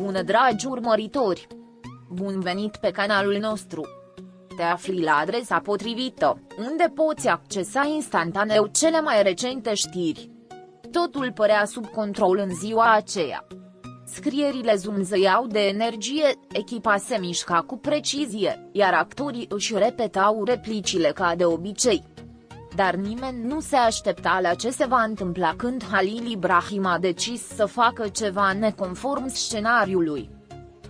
Bună, dragi urmăritori! Bun venit pe canalul nostru! Te afli la adresa potrivită, unde poți accesa instantaneu cele mai recente știri. Totul părea sub control în ziua aceea. Scrierile zumzăiau de energie, echipa se mișca cu precizie, iar actorii își repetau replicile ca de obicei. Dar nimeni nu se aștepta la ce se va întâmpla când Halil Ibrahim a decis să facă ceva neconform scenariului.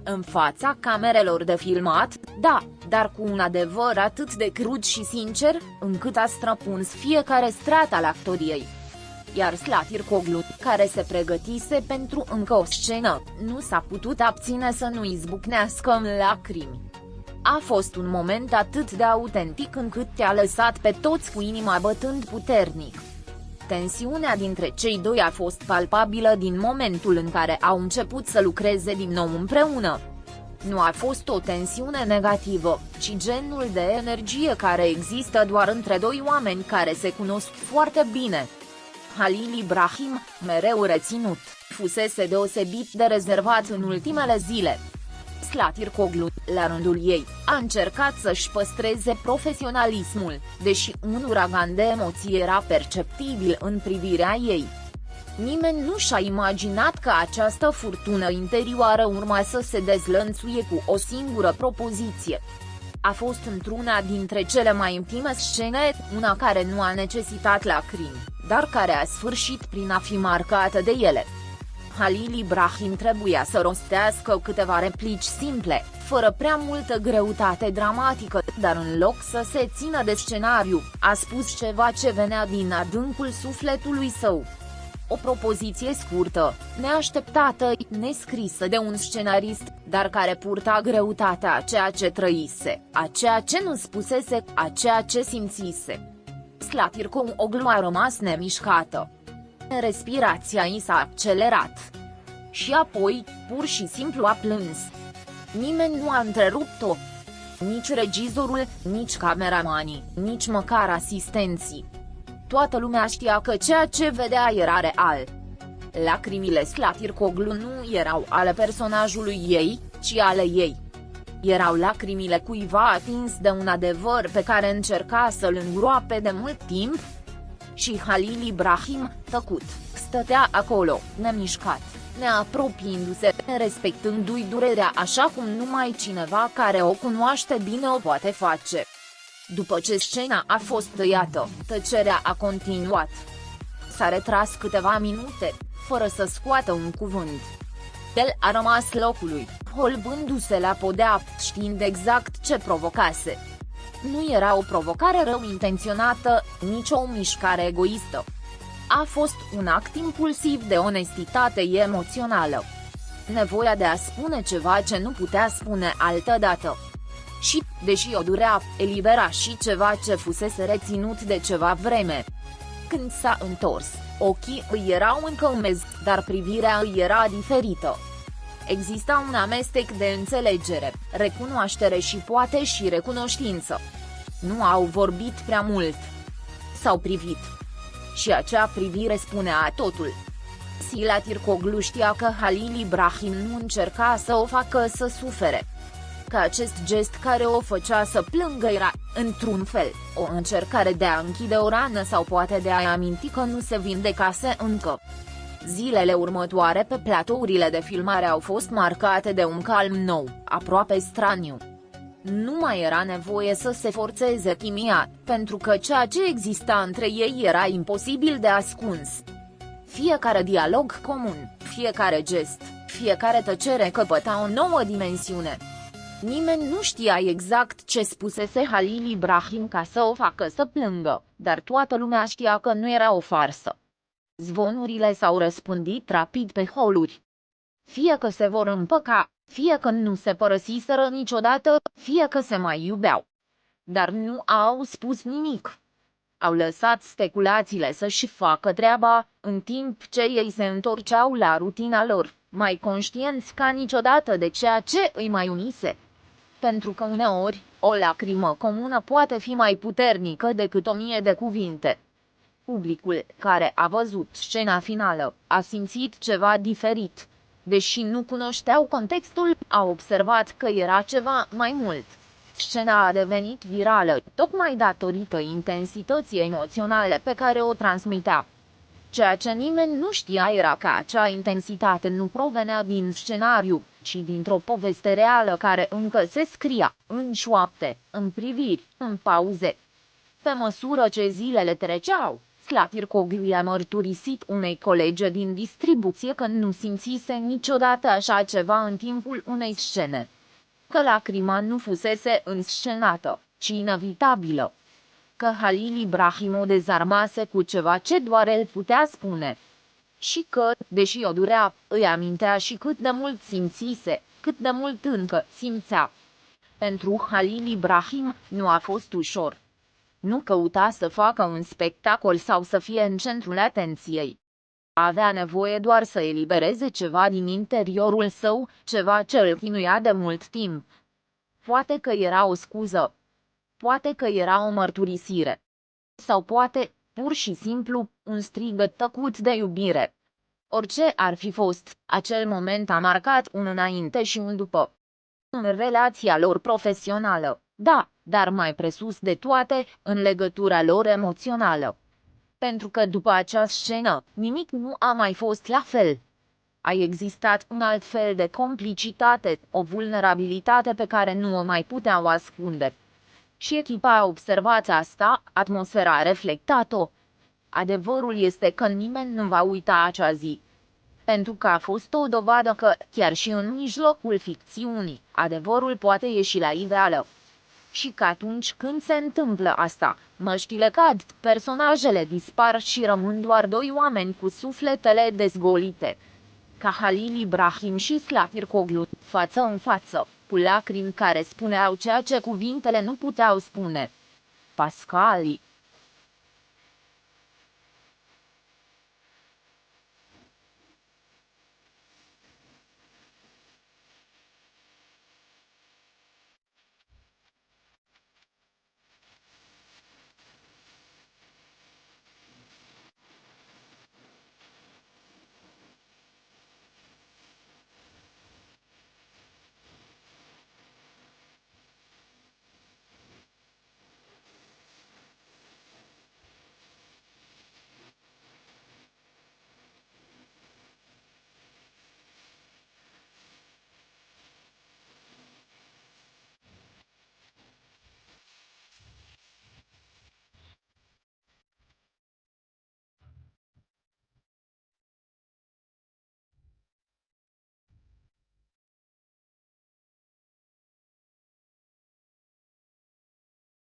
În fața camerelor de filmat, da, dar cu un adevăr atât de crud și sincer, încât a străpuns fiecare strat al actoriei. Iar Slatirkoglu, care se pregătise pentru încă o scenă, nu s-a putut abține să nu izbucnească în lacrimi. A fost un moment atât de autentic încât te-a lăsat pe toți cu inima bătând puternic. Tensiunea dintre cei doi a fost palpabilă din momentul în care au început să lucreze din nou împreună. Nu a fost o tensiune negativă, ci genul de energie care există doar între doi oameni care se cunosc foarte bine. Halil Ibrahim, mereu reținut, fusese deosebit de rezervat în ultimele zile. Slatirkoglu, la rândul ei, a încercat să-și păstreze profesionalismul, deși un uragan de emoții era perceptibil în privirea ei. Nimeni nu și-a imaginat că această furtună interioară urma să se dezlănțuie cu o singură propoziție. A fost într-una dintre cele mai intime scene, una care nu a necesitat lacrimi, dar care a sfârșit prin a fi marcată de ele. Halil Ibrahim trebuia să rostească câteva replici simple, fără prea multă greutate dramatică, dar în loc să se țină de scenariu, a spus ceva ce venea din adâncul sufletului său. O propoziție scurtă, neașteptată, nescrisă de un scenarist, dar care purta greutatea a ceea ce trăise, a ceea ce nu spusese, a ceea ce simțise. Slatirkoglu a rămas nemișcată. Respirația i s-a accelerat. Și apoi, pur și simplu a plâns. Nimeni nu a întrerupt-o. Nici regizorul, nici cameramanii, nici măcar asistenții. Toată lumea știa că ceea ce vedea era real. Lacrimile Slatirkoglu nu erau ale personajului ei, ci ale ei. Erau lacrimile cuiva atins de un adevăr pe care încerca să-l îngroape de mult timp. Și Halil Ibrahim, tăcut, stătea acolo, nemișcat, neapropiindu-se, respectându-i durerea așa cum numai cineva care o cunoaște bine o poate face. După ce scena a fost tăiată, tăcerea a continuat. S-a retras câteva minute, fără să scoată un cuvânt. El a rămas locului, holbându-se la podea, știind exact ce provocase. Nu era o provocare rău intenționată, nici o mișcare egoistă. A fost un act impulsiv de onestitate emoțională. Nevoia de a spune ceva ce nu putea spune altădată. Și, deși o durea, elibera și ceva ce fusese reținut de ceva vreme. Când s-a întors, ochii îi erau încă umezi, dar privirea îi era diferită. Exista un amestec de înțelegere, recunoaștere și poate și recunoștință. Nu au vorbit prea mult. S-au privit. Și acea privire spunea totul. Slatirkoglu știa că Halil Ibrahim nu încerca să o facă să sufere. Că acest gest care o făcea să plângă era, într-un fel, o încercare de a închide o rană sau poate de a-i aminti că nu se vindecase încă. Zilele următoare pe platourile de filmare au fost marcate de un calm nou, aproape straniu. Nu mai era nevoie să se forțeze chimia, pentru că ceea ce exista între ei era imposibil de ascuns. Fiecare dialog comun, fiecare gest, fiecare tăcere căpăta o nouă dimensiune. Nimeni nu știa exact ce spusese Halil Ibrahim ca să o facă să plângă, dar toată lumea știa că nu era o farsă. Zvonurile s-au răspândit rapid pe holuri. Fie că se vor împăca, fie că nu se părăsiseră niciodată, fie că se mai iubeau. Dar nu au spus nimic. Au lăsat speculațiile să-și facă treaba, în timp ce ei se întorceau la rutina lor, mai conștienți ca niciodată de ceea ce îi mai unise. Pentru că uneori, o lacrimă comună poate fi mai puternică decât 1000 de cuvinte. Publicul, care a văzut scena finală, a simțit ceva diferit. deși nu cunoșteau contextul, au observat că era ceva mai mult. Scena a devenit virală, tocmai datorită intensității emoționale pe care o transmitea. Ceea ce nimeni nu știa era că acea intensitate nu provenea din scenariu, ci dintr-o poveste reală care încă se scria, în șoapte, în priviri, în pauze. Pe măsură ce zilele treceau, Slatircoglu i-a mărturisit unei colege din distribuție că nu simțise niciodată așa ceva în timpul unei scene. Că lacrima nu fusese înscenată, ci inevitabilă. Că Halil Ibrahim o dezarmase cu ceva ce doar el putea spune. Și că, deși o durea, îi amintea și cât de mult simțise, cât de mult încă simțea. Pentru Halil Ibrahim nu a fost ușor. Nu căuta să facă un spectacol sau să fie în centrul atenției. Avea nevoie doar să elibereze ceva din interiorul său, ceva ce îl chinuia de mult timp. Poate că era o scuză. Poate că era o mărturisire. Sau poate, pur și simplu, un strigăt tăcut de iubire. Orice ar fi fost, acel moment a marcat un înainte și un după. În relația lor profesională, da, dar mai presus de toate, în legătura lor emoțională. Pentru că după acea scenă, nimic nu a mai fost la fel. A existat un alt fel de complicitate, o vulnerabilitate pe care nu o mai puteau ascunde. Și echipa a observat asta, atmosfera a reflectat-o. Adevărul este că nimeni nu va uita acea zi. Pentru că a fost o dovadă că, chiar și în mijlocul ficțiunii, adevărul poate ieși la iveală. Și că atunci când se întâmplă asta, măștile cad, personajele dispar și rămân doar doi oameni cu sufletele dezgolite. Ca Halil Ibrahim și Slatircoglu, față în față, cu lacrimi care spuneau ceea ce cuvintele nu puteau spune. Pascali,